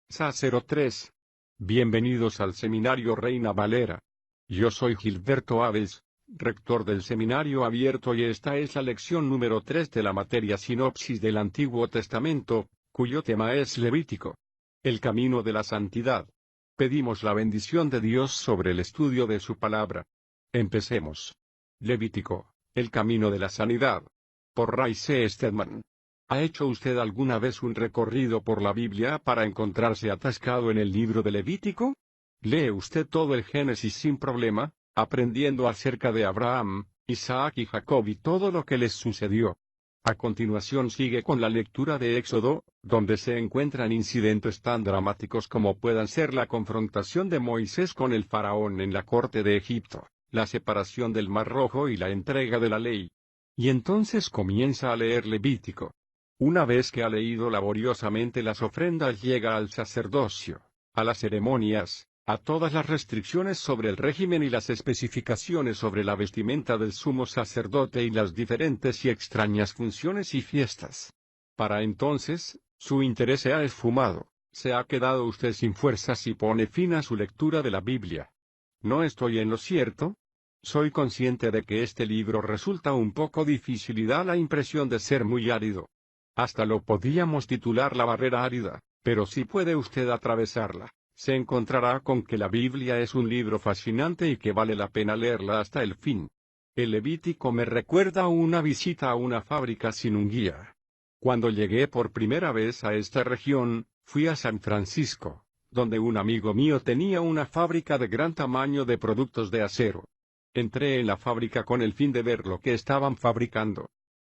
Sacero 3. Bienvenidos al Seminario Reina Valera. Yo soy Gilberto Aves, rector del Seminario Abierto, y esta es la lección número 3 de la materia Sinopsis del Antiguo Testamento, cuyo tema es Levítico. El camino de la santidad. Pedimos la bendición de Dios sobre el estudio de su palabra. Empecemos. Levítico, el camino de la sanidad. Por Ray C. Stedman. ¿Ha hecho usted alguna vez un recorrido por la Biblia para encontrarse atascado en el libro de Levítico? ¿Lee usted todo el Génesis sin problema, aprendiendo acerca de Abraham, Isaac y Jacob y todo lo que les sucedió? A continuación sigue con la lectura de Éxodo, donde se encuentran incidentes tan dramáticos como puedan ser la confrontación de Moisés con el faraón en la corte de Egipto, la separación del Mar Rojo y la entrega de la ley. Y entonces comienza a leer Levítico. Una vez que ha leído laboriosamente las ofrendas, llega al sacerdocio, a las ceremonias, a todas las restricciones sobre el régimen y las especificaciones sobre la vestimenta del sumo sacerdote y las diferentes y extrañas funciones y fiestas. Para entonces, su interés se ha esfumado, se ha quedado usted sin fuerzas y pone fin a su lectura de la Biblia. ¿No estoy en lo cierto? Soy consciente de que este libro resulta un poco difícil y da la impresión de ser muy árido. Hasta lo podíamos titular la barrera árida, pero si puede usted atravesarla, se encontrará con que la Biblia es un libro fascinante y que vale la pena leerla hasta el fin. El Levítico me recuerda una visita a una fábrica sin un guía. Cuando llegué por primera vez a esta región, fui a San Francisco, donde un amigo mío tenía una fábrica de gran tamaño de productos de acero. Entré en la fábrica con el fin de ver lo que estaban fabricando.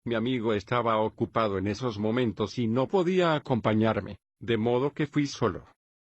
Mi amigo estaba ocupado en esos momentos y no podía acompañarme, de modo que fui solo.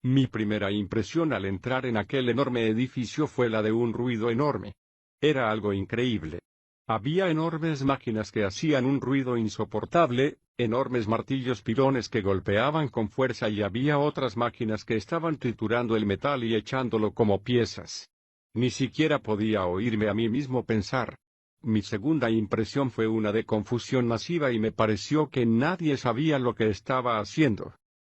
Mi primera impresión al entrar en aquel enorme edificio fue la de un ruido enorme. Era algo increíble. Había enormes máquinas que hacían un ruido insoportable, enormes martillos pilones que golpeaban con fuerza, y había otras máquinas que estaban triturando el metal y echándolo como piezas. Ni siquiera podía oírme a mí mismo pensar. Mi segunda impresión fue una de confusión masiva y me pareció que nadie sabía lo que estaba haciendo.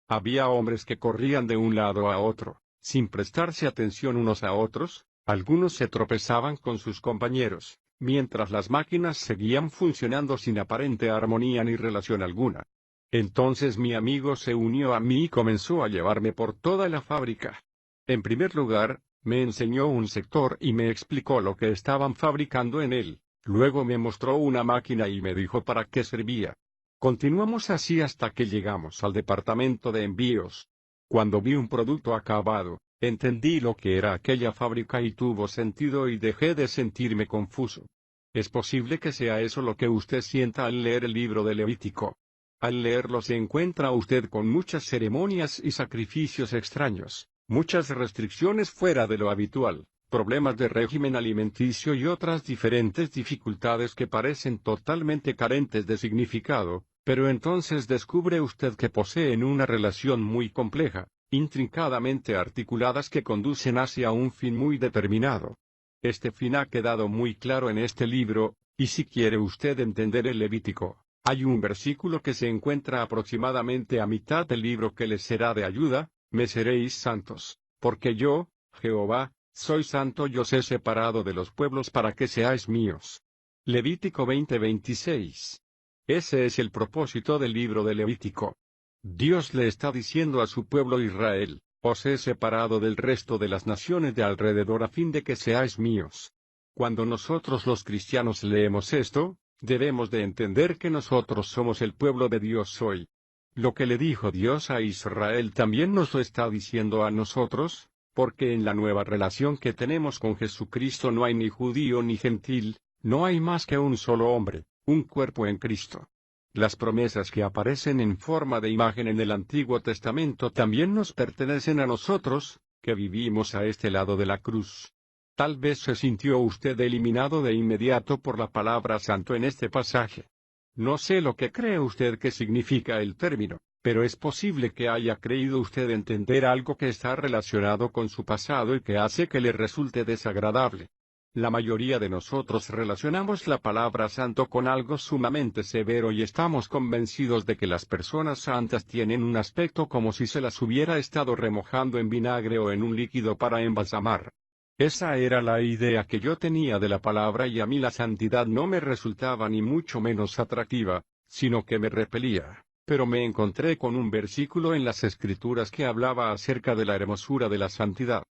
Había hombres que corrían de un lado a otro, sin prestarse atención unos a otros, algunos se tropezaban con sus compañeros, mientras las máquinas seguían funcionando sin aparente armonía ni relación alguna. Entonces mi amigo se unió a mí y comenzó a llevarme por toda la fábrica. En primer lugar, me enseñó un sector y me explicó lo que estaban fabricando en él. Luego me mostró una máquina y me dijo para qué servía. Continuamos así hasta que llegamos al departamento de envíos. Cuando vi un producto acabado, entendí lo que era aquella fábrica y tuvo sentido y dejé de sentirme confuso. Es posible que sea eso lo que usted sienta al leer el libro de Levítico. Al leerlo se encuentra usted con muchas ceremonias y sacrificios extraños, muchas restricciones fuera de lo habitual, problemas de régimen alimenticio y otras diferentes dificultades que parecen totalmente carentes de significado, pero entonces descubre usted que poseen una relación muy compleja, intrincadamente articuladas, que conducen hacia un fin muy determinado. Este fin ha quedado muy claro en este libro, y si quiere usted entender el Levítico, hay un versículo que se encuentra aproximadamente a mitad del libro que les será de ayuda: me seréis santos, porque yo, Jehová, soy santo, yo os he separado de los pueblos para que seáis míos. Levítico 20:26. Ese es el propósito del libro de Levítico. Dios le está diciendo a su pueblo Israel: os he separado del resto de las naciones de alrededor a fin de que seáis míos. Cuando nosotros los cristianos leemos esto, debemos de entender que nosotros somos el pueblo de Dios hoy. Lo que le dijo Dios a Israel también nos lo está diciendo a nosotros, porque en la nueva relación que tenemos con Jesucristo no hay ni judío ni gentil, no hay más que un solo hombre, un cuerpo en Cristo. Las promesas que aparecen en forma de imagen en el Antiguo Testamento también nos pertenecen a nosotros, que vivimos a este lado de la cruz. Tal vez se sintió usted eliminado de inmediato por la palabra santo en este pasaje. No sé lo que cree usted que significa el término, pero es posible que haya creído usted entender algo que está relacionado con su pasado y que hace que le resulte desagradable. La mayoría de nosotros relacionamos la palabra santo con algo sumamente severo y estamos convencidos de que las personas santas tienen un aspecto como si se las hubiera estado remojando en vinagre o en un líquido para embalsamar. Esa era la idea que yo tenía de la palabra y a mí la santidad no me resultaba ni mucho menos atractiva, sino que me repelía. Pero me encontré con un versículo en las Escrituras que hablaba acerca de la hermosura de la santidad.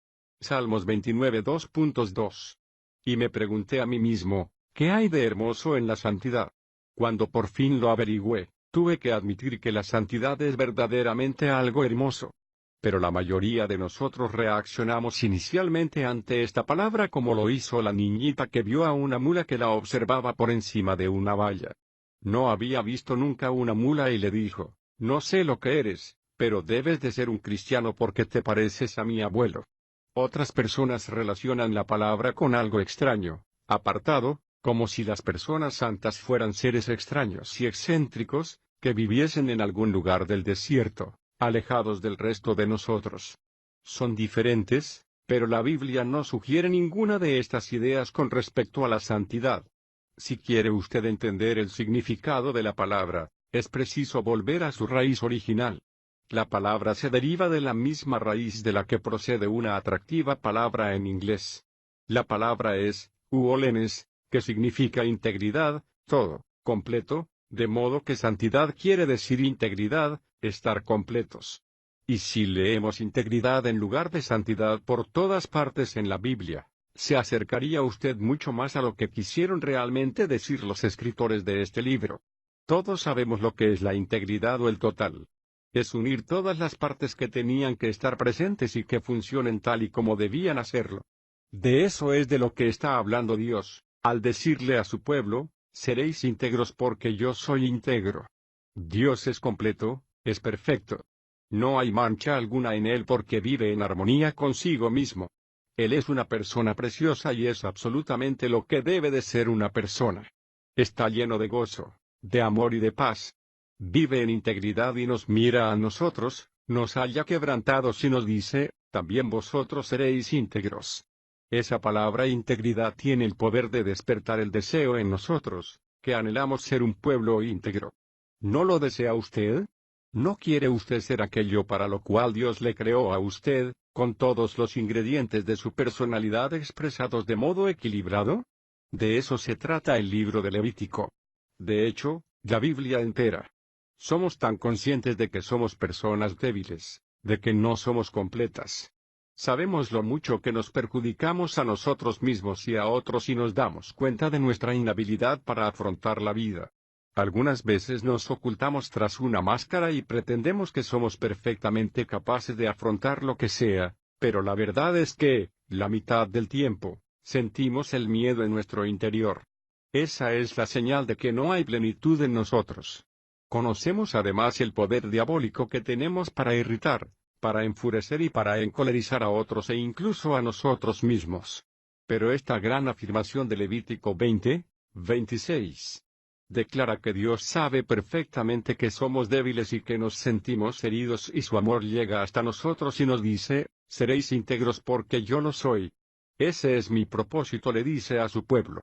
Salmos 29 2.2. Y me pregunté a mí mismo, ¿qué hay de hermoso en la santidad? Cuando por fin lo averigüé, tuve que admitir que la santidad es verdaderamente algo hermoso. Pero la mayoría de nosotros reaccionamos inicialmente ante esta palabra como lo hizo la niñita que vio a una mula que la observaba por encima de una valla. No había visto nunca una mula y le dijo, no sé lo que eres, pero debes de ser un cristiano porque te pareces a mi abuelo. Otras personas relacionan la palabra con algo extraño, apartado, como si las personas santas fueran seres extraños y excéntricos, que viviesen en algún lugar del desierto, alejados del resto de nosotros. Son diferentes, pero la Biblia no sugiere ninguna de estas ideas con respecto a la santidad. Si quiere usted entender el significado de la palabra, es preciso volver a su raíz original. La palabra se deriva de la misma raíz de la que procede una atractiva palabra en inglés. La palabra es, holiness, que significa integridad, todo, completo, de modo que santidad quiere decir integridad, estar completos. Y si leemos integridad en lugar de santidad por todas partes en la Biblia, se acercaría usted mucho más a lo que quisieron realmente decir los escritores de este libro. Todos sabemos lo que es la integridad o el total. Es unir todas las partes que tenían que estar presentes y que funcionen tal y como debían hacerlo. De eso es de lo que está hablando Dios, al decirle a su pueblo, seréis íntegros porque yo soy íntegro. Dios es completo, es perfecto. No hay mancha alguna en él porque vive en armonía consigo mismo. Él es una persona preciosa y es absolutamente lo que debe de ser una persona. Está lleno de gozo, de amor y de paz. Vive en integridad y nos mira a nosotros, nos halla quebrantados y nos dice, también vosotros seréis íntegros. Esa palabra integridad tiene el poder de despertar el deseo en nosotros, que anhelamos ser un pueblo íntegro. ¿No lo desea usted? ¿No quiere usted ser aquello para lo cual Dios le creó a usted, con todos los ingredientes de su personalidad expresados de modo equilibrado? De eso se trata el libro de Levítico. De hecho, la Biblia entera. Somos tan conscientes de que somos personas débiles, de que no somos completas. Sabemos lo mucho que nos perjudicamos a nosotros mismos y a otros y nos damos cuenta de nuestra inhabilidad para afrontar la vida. Algunas veces nos ocultamos tras una máscara y pretendemos que somos perfectamente capaces de afrontar lo que sea, pero la verdad es que, la mitad del tiempo, sentimos el miedo en nuestro interior. Esa es la señal de que no hay plenitud en nosotros. Conocemos además el poder diabólico que tenemos para irritar, para enfurecer y para encolerizar a otros e incluso a nosotros mismos. Pero esta gran afirmación de Levítico 20:26 declara que Dios sabe perfectamente que somos débiles y que nos sentimos heridos y su amor llega hasta nosotros y nos dice, seréis íntegros porque yo lo soy. Ese es mi propósito, le dice a su pueblo.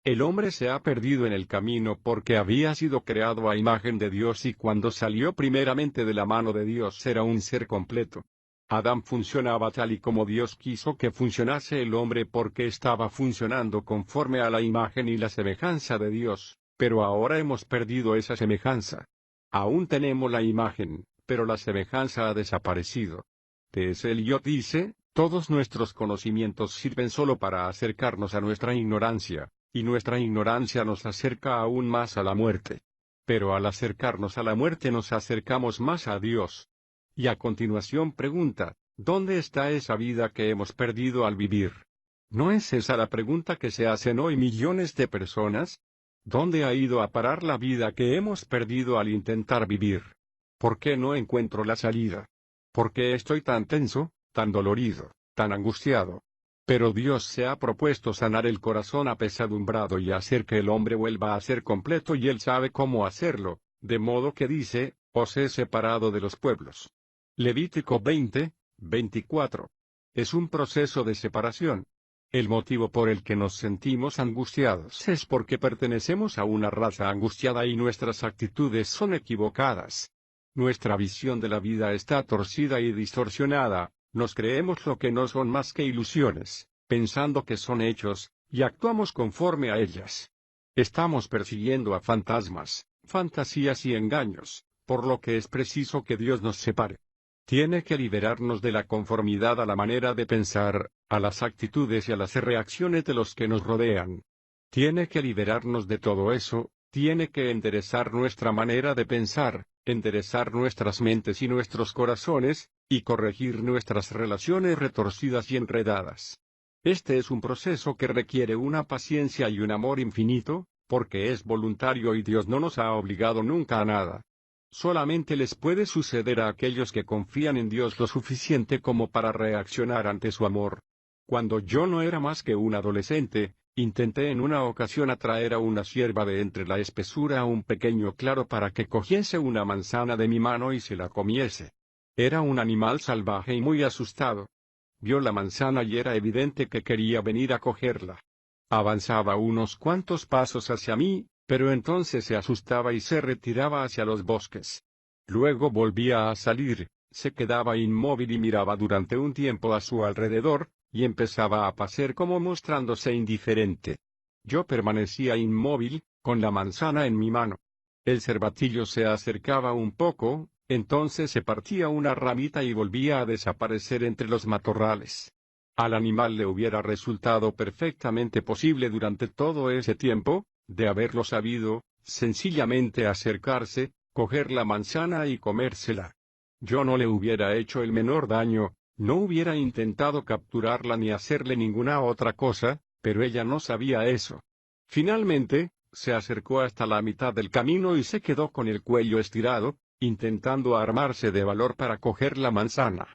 El hombre se ha perdido en el camino porque había sido creado a imagen de Dios y cuando salió primeramente de la mano de Dios era un ser completo. Adán funcionaba tal y como Dios quiso que funcionase el hombre porque estaba funcionando conforme a la imagen y la semejanza de Dios, pero ahora hemos perdido esa semejanza. Aún tenemos la imagen, pero la semejanza ha desaparecido. T.S. Eliot dice, todos nuestros conocimientos sirven solo para acercarnos a nuestra ignorancia. Y nuestra ignorancia nos acerca aún más a la muerte. Pero al acercarnos a la muerte nos acercamos más a Dios. Y a continuación pregunta, ¿dónde está esa vida que hemos perdido al vivir? ¿No es esa la pregunta que se hacen hoy millones de personas? ¿Dónde ha ido a parar la vida que hemos perdido al intentar vivir? ¿Por qué no encuentro la salida? ¿Por qué estoy tan tenso, tan dolorido, tan angustiado? Pero Dios se ha propuesto sanar el corazón apesadumbrado y hacer que el hombre vuelva a ser completo y Él sabe cómo hacerlo, de modo que dice, os he separado de los pueblos. Levítico 20:24. Es un proceso de separación. El motivo por el que nos sentimos angustiados es porque pertenecemos a una raza angustiada y nuestras actitudes son equivocadas. Nuestra visión de la vida está torcida y distorsionada, nos creemos lo que no son más que ilusiones, pensando que son hechos, y actuamos conforme a ellas. Estamos persiguiendo a fantasmas, fantasías y engaños, por lo que es preciso que Dios nos separe. Tiene que liberarnos de la conformidad a la manera de pensar, a las actitudes y a las reacciones de los que nos rodean. Tiene que liberarnos de todo eso, tiene que enderezar nuestra manera de pensar, enderezar nuestras mentes y nuestros corazones, y corregir nuestras relaciones retorcidas y enredadas. Este es un proceso que requiere una paciencia y un amor infinito, porque es voluntario y Dios no nos ha obligado nunca a nada. Solamente les puede suceder a aquellos que confían en Dios lo suficiente como para reaccionar ante su amor. Cuando yo no era más que un adolescente, intenté en una ocasión atraer a una cierva de entre la espesura a un pequeño claro para que cogiese una manzana de mi mano y se la comiese. Era un animal salvaje y muy asustado. Vio la manzana y era evidente que quería venir a cogerla. Avanzaba unos cuantos pasos hacia mí, pero entonces se asustaba y se retiraba hacia los bosques. Luego volvía a salir, se quedaba inmóvil y miraba durante un tiempo a su alrededor, y empezaba a pasear como mostrándose indiferente. Yo permanecía inmóvil, con la manzana en mi mano. El cervatillo se acercaba un poco, entonces se partía una ramita y volvía a desaparecer entre los matorrales. Al animal le hubiera resultado perfectamente posible durante todo ese tiempo, de haberlo sabido, sencillamente acercarse, coger la manzana y comérsela. Yo no le hubiera hecho el menor daño, no hubiera intentado capturarla ni hacerle ninguna otra cosa, pero ella no sabía eso. Finalmente, se acercó hasta la mitad del camino y se quedó con el cuello estirado, intentando armarse de valor para coger la manzana.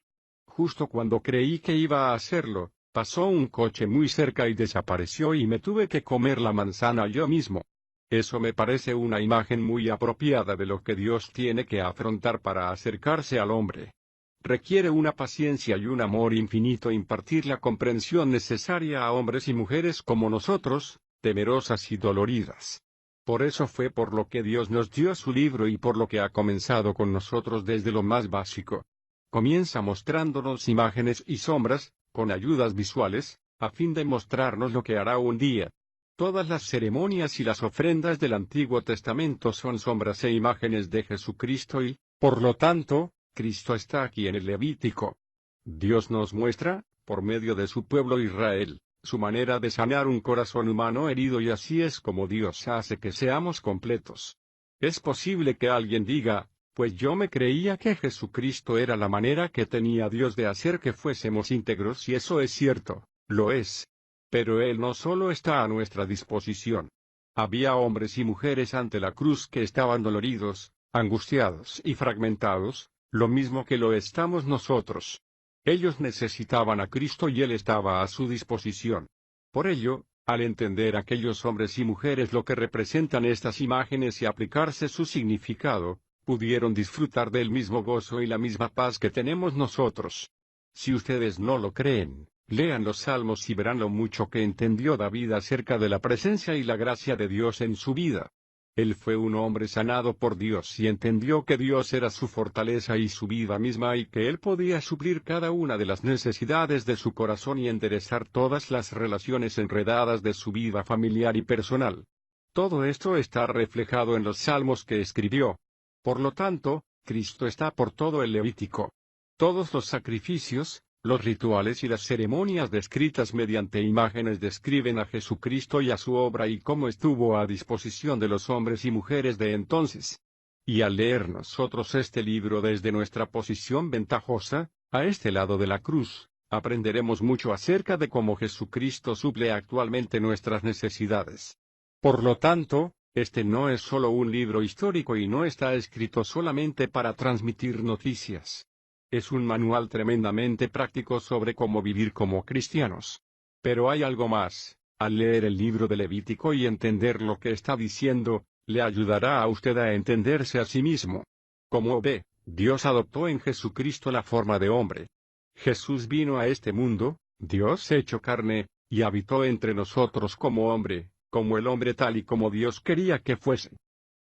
Justo cuando creí que iba a hacerlo, pasó un coche muy cerca y desapareció y me tuve que comer la manzana yo mismo. Eso me parece una imagen muy apropiada de lo que Dios tiene que afrontar para acercarse al hombre. Requiere una paciencia y un amor infinito impartir la comprensión necesaria a hombres y mujeres como nosotros, temerosas y doloridas. Por eso fue por lo que Dios nos dio su libro y por lo que ha comenzado con nosotros desde lo más básico. Comienza mostrándonos imágenes y sombras, con ayudas visuales, a fin de mostrarnos lo que hará un día. Todas las ceremonias y las ofrendas del Antiguo Testamento son sombras e imágenes de Jesucristo y, por lo tanto, Cristo está aquí en el Levítico. Dios nos muestra, por medio de su pueblo Israel, su manera de sanar un corazón humano herido y así es como Dios hace que seamos completos. Es posible que alguien diga, pues yo me creía que Jesucristo era la manera que tenía Dios de hacer que fuésemos íntegros y eso es cierto, lo es. Pero Él no solo está a nuestra disposición. Había hombres y mujeres ante la cruz que estaban doloridos, angustiados y fragmentados, lo mismo que lo estamos nosotros. Ellos necesitaban a Cristo y Él estaba a su disposición. Por ello, al entender aquellos hombres y mujeres lo que representan estas imágenes y aplicarse su significado, pudieron disfrutar del mismo gozo y la misma paz que tenemos nosotros. Si ustedes no lo creen, lean los Salmos y verán lo mucho que entendió David acerca de la presencia y la gracia de Dios en su vida. Él fue un hombre sanado por Dios y entendió que Dios era su fortaleza y su vida misma y que Él podía suplir cada una de las necesidades de su corazón y enderezar todas las relaciones enredadas de su vida familiar y personal. Todo esto está reflejado en los Salmos que escribió. Por lo tanto, Cristo está por todo el Levítico. Todos los sacrificios, los rituales y las ceremonias descritas mediante imágenes describen a Jesucristo y a su obra y cómo estuvo a disposición de los hombres y mujeres de entonces. Y al leer nosotros este libro desde nuestra posición ventajosa, a este lado de la cruz, aprenderemos mucho acerca de cómo Jesucristo suple actualmente nuestras necesidades. Por lo tanto, este no es solo un libro histórico y no está escrito solamente para transmitir noticias. Es un manual tremendamente práctico sobre cómo vivir como cristianos. Pero hay algo más. Al leer el libro de Levítico y entender lo que está diciendo, le ayudará a usted a entenderse a sí mismo. Como ve, Dios adoptó en Jesucristo la forma de hombre. Jesús vino a este mundo, Dios hecho carne, y habitó entre nosotros como hombre, como el hombre tal y como Dios quería que fuese.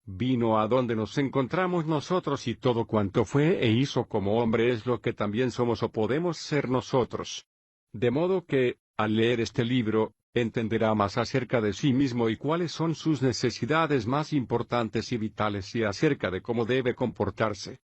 Vino a donde nos encontramos nosotros y todo cuanto fue e hizo como hombre es lo que también somos o podemos ser nosotros. De modo que, al leer este libro, entenderá más acerca de sí mismo y cuáles son sus necesidades más importantes y vitales y acerca de cómo debe comportarse.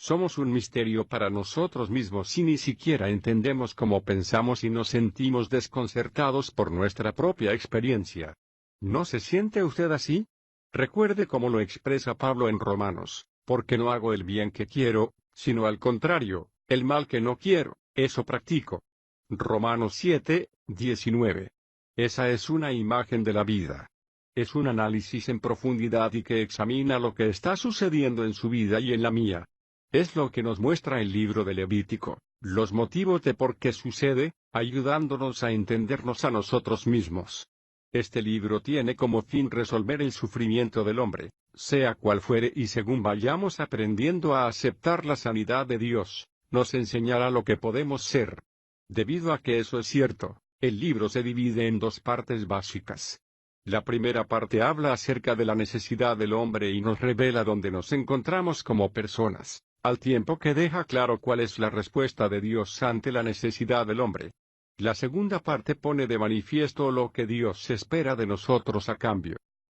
Somos un misterio para nosotros mismos y ni siquiera entendemos cómo pensamos y nos sentimos desconcertados por nuestra propia experiencia. ¿No se siente usted así? Recuerde cómo lo expresa Pablo en Romanos, porque no hago el bien que quiero, sino al contrario, el mal que no quiero, eso practico. Romanos 7:19. Esa es una imagen de la vida. Es un análisis en profundidad y que examina lo que está sucediendo en su vida y en la mía. Es lo que nos muestra el libro de Levítico, los motivos de por qué sucede, ayudándonos a entendernos a nosotros mismos. Este libro tiene como fin resolver el sufrimiento del hombre, sea cual fuere, y según vayamos aprendiendo a aceptar la sanidad de Dios, nos enseñará lo que podemos ser. Debido a que eso es cierto, el libro se divide en dos partes básicas. La primera parte habla acerca de la necesidad del hombre y nos revela dónde nos encontramos como personas, al tiempo que deja claro cuál es la respuesta de Dios ante la necesidad del hombre. La segunda parte pone de manifiesto lo que Dios espera de nosotros a cambio.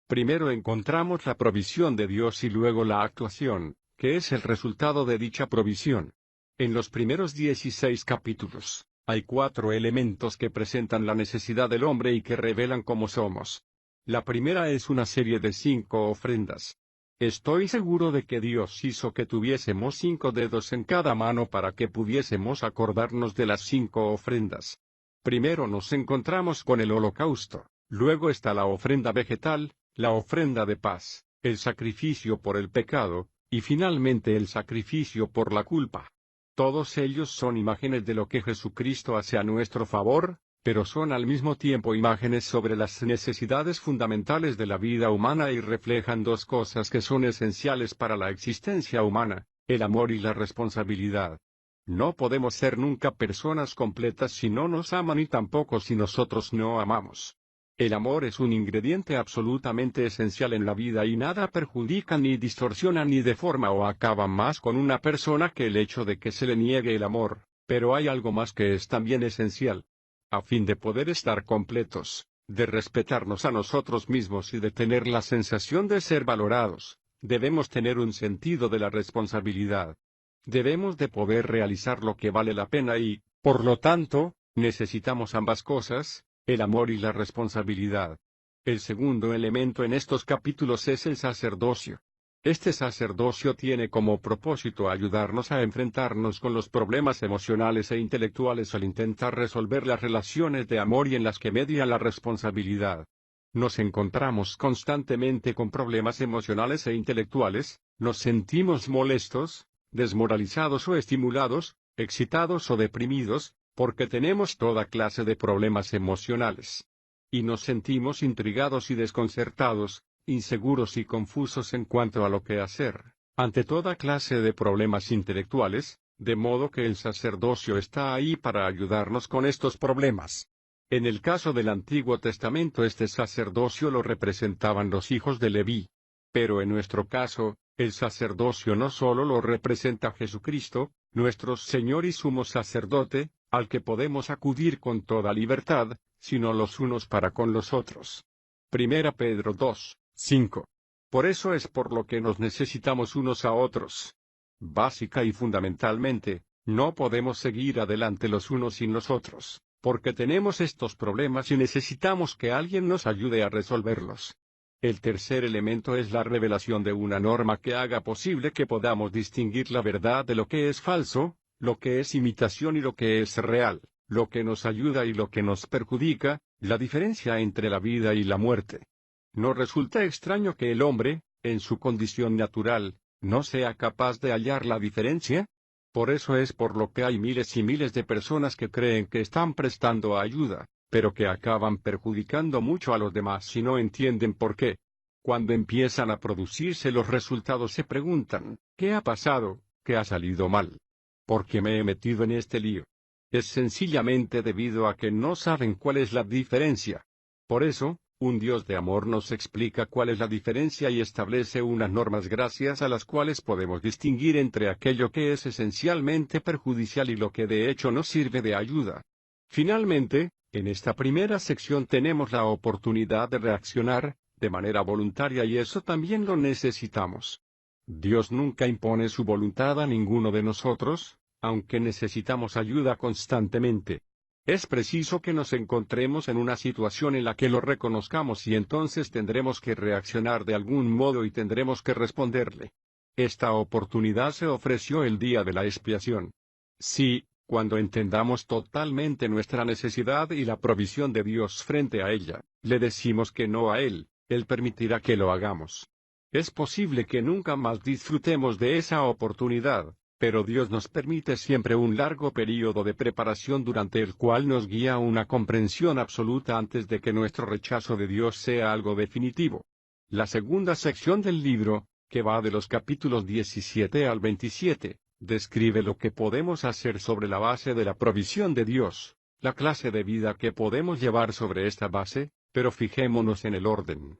Primero encontramos la provisión de Dios y luego la actuación, que es el resultado de dicha provisión. En los primeros 16 capítulos, hay 4 elementos que presentan la necesidad del hombre y que revelan cómo somos. La primera es una serie de 5 ofrendas. Estoy seguro de que Dios hizo que tuviésemos 5 dedos en cada mano para que pudiésemos acordarnos de las 5 ofrendas. Primero nos encontramos con el holocausto, luego está la ofrenda vegetal, la ofrenda de paz, el sacrificio por el pecado, y finalmente el sacrificio por la culpa. Todos ellos son imágenes de lo que Jesucristo hace a nuestro favor, pero son al mismo tiempo imágenes sobre las necesidades fundamentales de la vida humana y reflejan dos cosas que son esenciales para la existencia humana, el amor y la responsabilidad. No podemos ser nunca personas completas si no nos aman y tampoco si nosotros no amamos. El amor es un ingrediente absolutamente esencial en la vida y nada perjudica ni distorsiona ni deforma o acaba más con una persona que el hecho de que se le niegue el amor, pero hay algo más que es también esencial. A fin de poder estar completos, de respetarnos a nosotros mismos y de tener la sensación de ser valorados, debemos tener un sentido de la responsabilidad. Debemos de poder realizar lo que vale la pena y, por lo tanto, necesitamos ambas cosas, el amor y la responsabilidad. El segundo elemento en estos capítulos es el sacerdocio. Este sacerdocio tiene como propósito ayudarnos a enfrentarnos con los problemas emocionales e intelectuales al intentar resolver las relaciones de amor y en las que media la responsabilidad. Nos encontramos constantemente con problemas emocionales e intelectuales, nos sentimos molestos, desmoralizados o estimulados, excitados o deprimidos, porque tenemos toda clase de problemas emocionales. Y nos sentimos intrigados y desconcertados, inseguros y confusos en cuanto a lo que hacer, ante toda clase de problemas intelectuales, de modo que el sacerdocio está ahí para ayudarnos con estos problemas. En el caso del Antiguo Testamento este sacerdocio lo representaban los hijos de Leví. Pero en nuestro caso, el sacerdocio no solo lo representa Jesucristo, nuestro Señor y sumo sacerdote, al que podemos acudir con toda libertad, sino los unos para con los otros. Primera Pedro 2:5. Por eso es por lo que nos necesitamos unos a otros. Básica y fundamentalmente, no podemos seguir adelante los unos sin los otros, porque tenemos estos problemas y necesitamos que alguien nos ayude a resolverlos. El tercer elemento es la revelación de una norma que haga posible que podamos distinguir la verdad de lo que es falso, lo que es imitación y lo que es real, lo que nos ayuda y lo que nos perjudica, la diferencia entre la vida y la muerte. ¿No resulta extraño que el hombre, en su condición natural, no sea capaz de hallar la diferencia? Por eso es por lo que hay miles y miles de personas que creen que están prestando ayuda, pero que acaban perjudicando mucho a los demás si no entienden por qué. Cuando empiezan a producirse los resultados se preguntan, ¿qué ha pasado? ¿Qué ha salido mal? ¿Por qué me he metido en este lío? Es sencillamente debido a que no saben cuál es la diferencia. Por eso, un Dios de amor nos explica cuál es la diferencia y establece unas normas gracias a las cuales podemos distinguir entre aquello que es esencialmente perjudicial y lo que de hecho nos sirve de ayuda. Finalmente, en esta primera sección tenemos la oportunidad de reaccionar, de manera voluntaria, y eso también lo necesitamos. Dios nunca impone su voluntad a ninguno de nosotros, aunque necesitamos ayuda constantemente. Es preciso que nos encontremos en una situación en la que lo reconozcamos y entonces tendremos que reaccionar de algún modo y tendremos que responderle. Esta oportunidad se ofreció el día de la expiación. Sí, cuando entendamos totalmente nuestra necesidad y la provisión de Dios frente a ella, le decimos que no a Él, Él permitirá que lo hagamos. Es posible que nunca más disfrutemos de esa oportunidad, pero Dios nos permite siempre un largo período de preparación durante el cual nos guía a una comprensión absoluta antes de que nuestro rechazo de Dios sea algo definitivo. La segunda sección del libro, que va de los capítulos 17 al 27, describe lo que podemos hacer sobre la base de la provisión de Dios, la clase de vida que podemos llevar sobre esta base, pero fijémonos en el orden.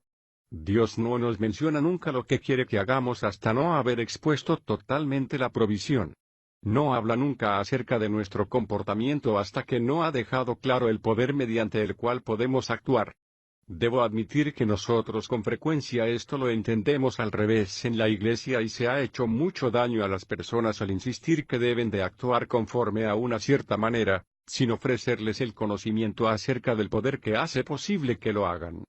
Dios no nos menciona nunca lo que quiere que hagamos hasta no haber expuesto totalmente la provisión. No habla nunca acerca de nuestro comportamiento hasta que no ha dejado claro el poder mediante el cual podemos actuar. Debo admitir que nosotros con frecuencia esto lo entendemos al revés en la Iglesia y se ha hecho mucho daño a las personas al insistir que deben de actuar conforme a una cierta manera, sin ofrecerles el conocimiento acerca del poder que hace posible que lo hagan.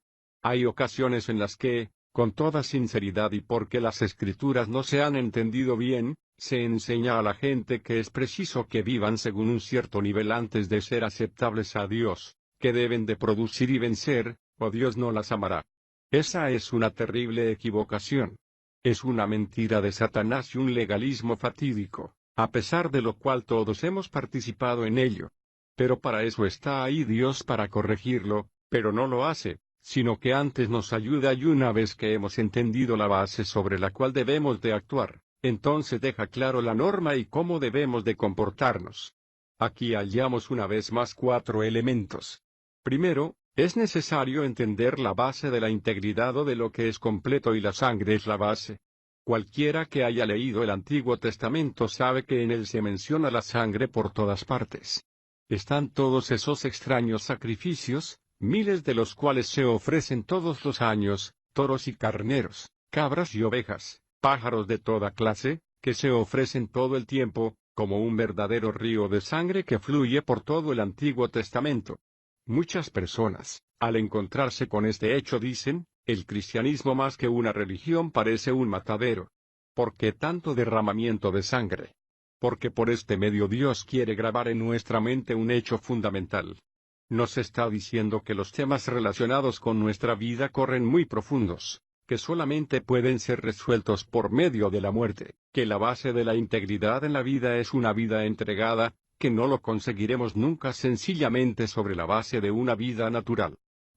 Hay ocasiones en las que, con toda sinceridad y porque las Escrituras no se han entendido bien, se enseña a la gente que es preciso que vivan según un cierto nivel antes de ser aceptables a Dios, que deben de producir y vencer, o Dios no las amará. Esa es una terrible equivocación. Es una mentira de Satanás y un legalismo fatídico, a pesar de lo cual todos hemos participado en ello. Pero para eso está ahí Dios, para corregirlo, pero no lo hace, sino que antes nos ayuda, y una vez que hemos entendido la base sobre la cual debemos de actuar, entonces deja claro la norma y cómo debemos de comportarnos. Aquí hallamos una vez más 4 elementos. Primero, es necesario entender la base de la integridad o de lo que es completo, y la sangre es la base. Cualquiera que haya leído el Antiguo Testamento sabe que en él se menciona la sangre por todas partes. Están todos esos extraños sacrificios, miles de los cuales se ofrecen todos los años, toros y carneros, cabras y ovejas, pájaros de toda clase, que se ofrecen todo el tiempo, como un verdadero río de sangre que fluye por todo el Antiguo Testamento. Muchas personas, al encontrarse con este hecho, dicen, el cristianismo más que una religión parece un matadero. ¿Por qué tanto derramamiento de sangre? Porque por este medio Dios quiere grabar en nuestra mente un hecho fundamental. Nos está diciendo que los temas relacionados con nuestra vida corren muy profundos, que solamente pueden ser resueltos por medio de la muerte, que la base de la integridad en la vida es una vida entregada, que no lo conseguiremos nunca sencillamente sobre la base de una vida natural.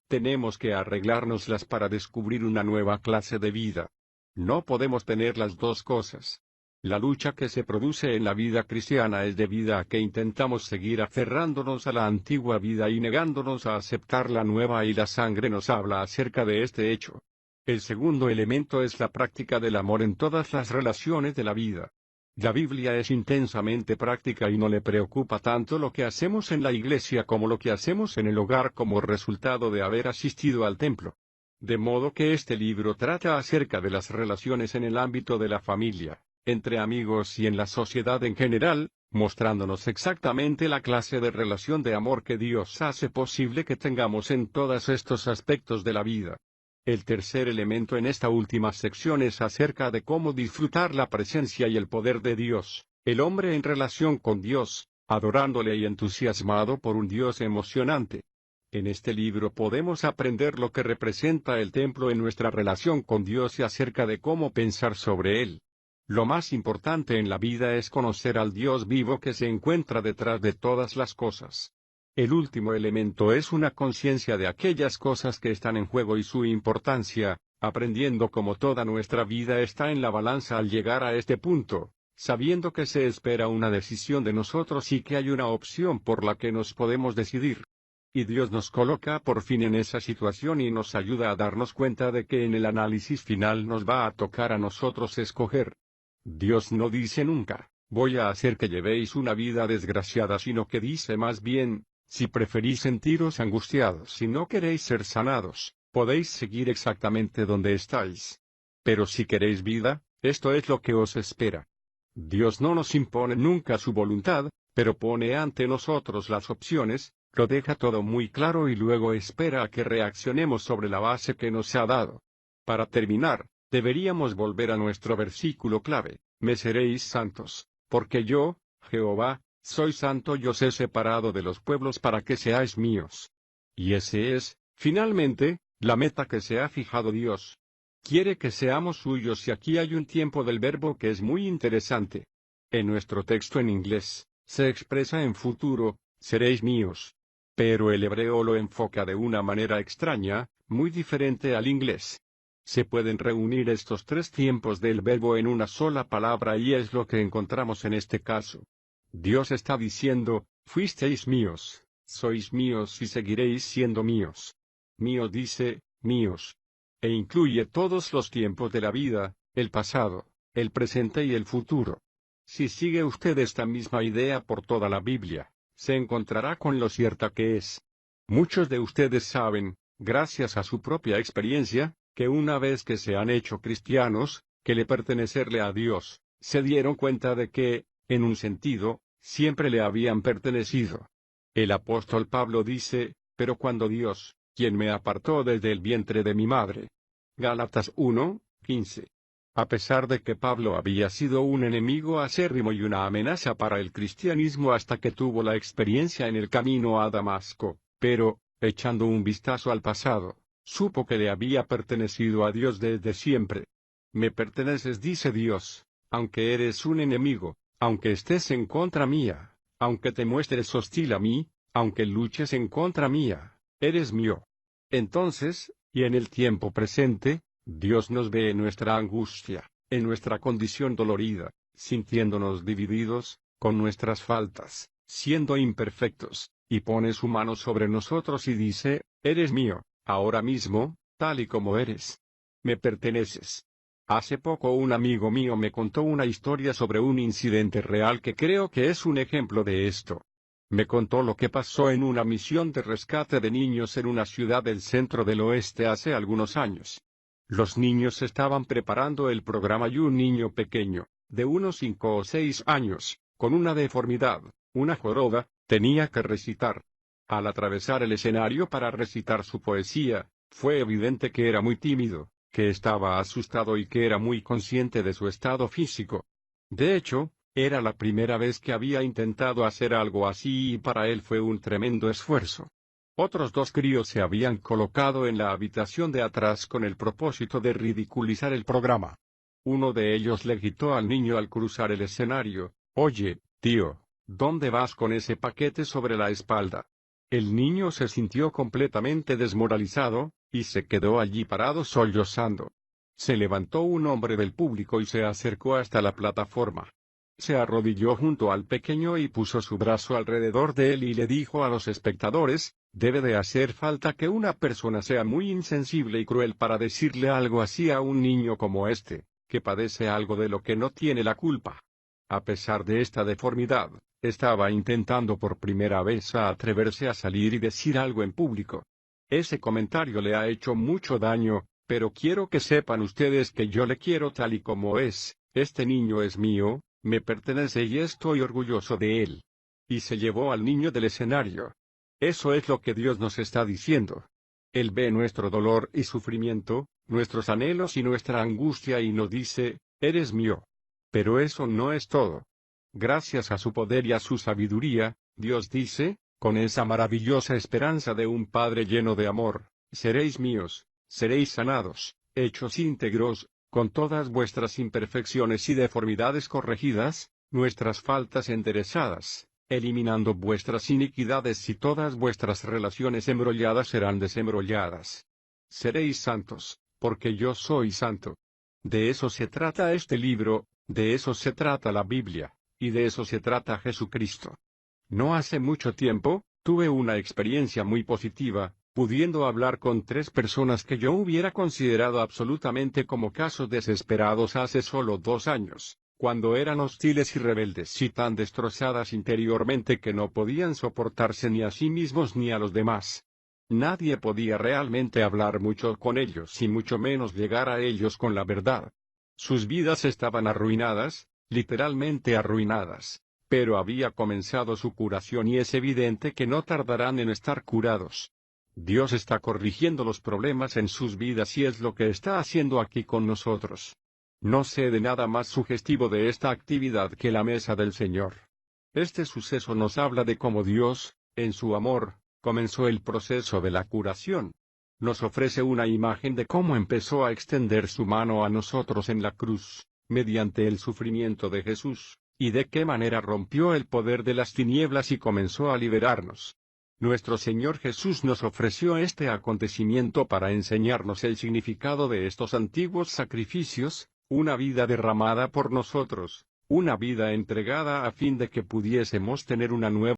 Tenemos que arreglárnoslas para descubrir una nueva clase de vida. No podemos tener las dos cosas. La lucha que se produce en la vida cristiana es debida a que intentamos seguir aferrándonos a la antigua vida y negándonos a aceptar la nueva, y la sangre nos habla acerca de este hecho. El segundo elemento es la práctica del amor en todas las relaciones de la vida. La Biblia es intensamente práctica y no le preocupa tanto lo que hacemos en la iglesia como lo que hacemos en el hogar como resultado de haber asistido al templo. De modo que este libro trata acerca de las relaciones en el ámbito de la familia, entre amigos y en la sociedad en general, mostrándonos exactamente la clase de relación de amor que Dios hace posible que tengamos en todos estos aspectos de la vida. El tercer elemento en esta última sección es acerca de cómo disfrutar la presencia y el poder de Dios, el hombre en relación con Dios, adorándole y entusiasmado por un Dios emocionante. En este libro podemos aprender lo que representa el templo en nuestra relación con Dios y acerca de cómo pensar sobre él. Lo más importante en la vida es conocer al Dios vivo que se encuentra detrás de todas las cosas. El último elemento es una conciencia de aquellas cosas que están en juego y su importancia, aprendiendo cómo toda nuestra vida está en la balanza al llegar a este punto, sabiendo que se espera una decisión de nosotros y que hay una opción por la que nos podemos decidir. Y Dios nos coloca por fin en esa situación y nos ayuda a darnos cuenta de que en el análisis final nos va a tocar a nosotros escoger. Dios no dice nunca, voy a hacer que llevéis una vida desgraciada, sino que dice más bien, si preferís sentiros angustiados si no queréis ser sanados, podéis seguir exactamente donde estáis. Pero si queréis vida, esto es lo que os espera. Dios no nos impone nunca su voluntad, pero pone ante nosotros las opciones, lo deja todo muy claro y luego espera a que reaccionemos sobre la base que nos ha dado. Para terminar, deberíamos volver a nuestro versículo clave, me seréis santos, porque yo, Jehová, soy santo y os he separado de los pueblos para que seáis míos. Y ese es, finalmente, la meta que se ha fijado Dios. Quiere que seamos suyos y aquí hay un tiempo del verbo que es muy interesante. En nuestro texto en inglés, se expresa en futuro, seréis míos. Pero el hebreo lo enfoca de una manera extraña, muy diferente al inglés. Se pueden reunir estos tres tiempos del verbo en una sola palabra y es lo que encontramos en este caso. Dios está diciendo, fuisteis míos, sois míos y seguiréis siendo míos. Mío dice, míos. E incluye todos los tiempos de la vida, el pasado, el presente y el futuro. Si sigue usted esta misma idea por toda la Biblia, se encontrará con lo cierta que es. Muchos de ustedes saben, gracias a su propia experiencia, que una vez que se han hecho cristianos, que le pertenecerle a Dios, se dieron cuenta de que, en un sentido, siempre le habían pertenecido. El apóstol Pablo dice, pero cuando Dios, quien me apartó desde el vientre de mi madre. Gálatas 1:15. A pesar de que Pablo había sido un enemigo acérrimo y una amenaza para el cristianismo hasta que tuvo la experiencia en el camino a Damasco, pero, echando un vistazo al pasado, supo que le había pertenecido a Dios desde siempre. Me perteneces, dice Dios, aunque eres un enemigo, aunque estés en contra mía, aunque te muestres hostil a mí, aunque luches en contra mía, eres mío. Entonces, y en el tiempo presente, Dios nos ve en nuestra angustia, en nuestra condición dolorida, sintiéndonos divididos, con nuestras faltas, siendo imperfectos, y pone su mano sobre nosotros y dice, eres mío, ahora mismo, tal y como eres. Me perteneces. Hace poco un amigo mío me contó una historia sobre un incidente real que creo que es un ejemplo de esto. Me contó lo que pasó en una misión de rescate de niños en una ciudad del centro del oeste hace algunos años. Los niños estaban preparando el programa y un niño pequeño, de unos 5 o 6 años, con una deformidad, una joroba, tenía que recitar. Al atravesar el escenario para recitar su poesía, fue evidente que era muy tímido, que estaba asustado y que era muy consciente de su estado físico. De hecho, era la primera vez que había intentado hacer algo así y para él fue un tremendo esfuerzo. Otros 2 críos se habían colocado en la habitación de atrás con el propósito de ridiculizar el programa. Uno de ellos le gritó al niño al cruzar el escenario, «Oye, tío, ¿dónde vas con ese paquete sobre la espalda?» El niño se sintió completamente desmoralizado, y se quedó allí parado sollozando. Se levantó un hombre del público y se acercó hasta la plataforma. Se arrodilló junto al pequeño y puso su brazo alrededor de él y le dijo a los espectadores, debe de hacer falta que una persona sea muy insensible y cruel para decirle algo así a un niño como este, que padece algo de lo que no tiene la culpa. A pesar de esta deformidad, estaba intentando por primera vez a atreverse a salir y decir algo en público. Ese comentario le ha hecho mucho daño, pero quiero que sepan ustedes que yo le quiero tal y como es, este niño es mío, me pertenece y estoy orgulloso de él. Y se llevó al niño del escenario. Eso es lo que Dios nos está diciendo. Él ve nuestro dolor y sufrimiento, nuestros anhelos y nuestra angustia y nos dice, eres mío. Pero eso no es todo. Gracias a su poder y a su sabiduría, Dios dice, con esa maravillosa esperanza de un Padre lleno de amor, seréis míos, seréis sanados, hechos íntegros, con todas vuestras imperfecciones y deformidades corregidas, nuestras faltas enderezadas, eliminando vuestras iniquidades y todas vuestras relaciones embrolladas serán desembrolladas. Seréis santos, porque yo soy santo. De eso se trata este libro, De eso se trata la Biblia, y de eso se trata Jesucristo. No hace mucho tiempo, tuve una experiencia muy positiva, pudiendo hablar con 3 personas que yo hubiera considerado absolutamente como casos desesperados hace solo 2 años, cuando eran hostiles y rebeldes y tan destrozadas interiormente que no podían soportarse ni a sí mismos ni a los demás. Nadie podía realmente hablar mucho con ellos y mucho menos llegar a ellos con la verdad. Sus vidas estaban arruinadas, literalmente arruinadas. Pero había comenzado su curación y es evidente que no tardarán en estar curados. Dios está corrigiendo los problemas en sus vidas y es lo que está haciendo aquí con nosotros. No sé de nada más sugestivo de esta actividad que la mesa del Señor. Este suceso nos habla de cómo Dios, en su amor, comenzó el proceso de la curación. Nos ofrece una imagen de cómo empezó a extender su mano a nosotros en la cruz, mediante el sufrimiento de Jesús, y de qué manera rompió el poder de las tinieblas y comenzó a liberarnos. Nuestro Señor Jesús nos ofreció este acontecimiento para enseñarnos el significado de estos antiguos sacrificios, una vida derramada por nosotros, una vida entregada a fin de que pudiésemos tener una nueva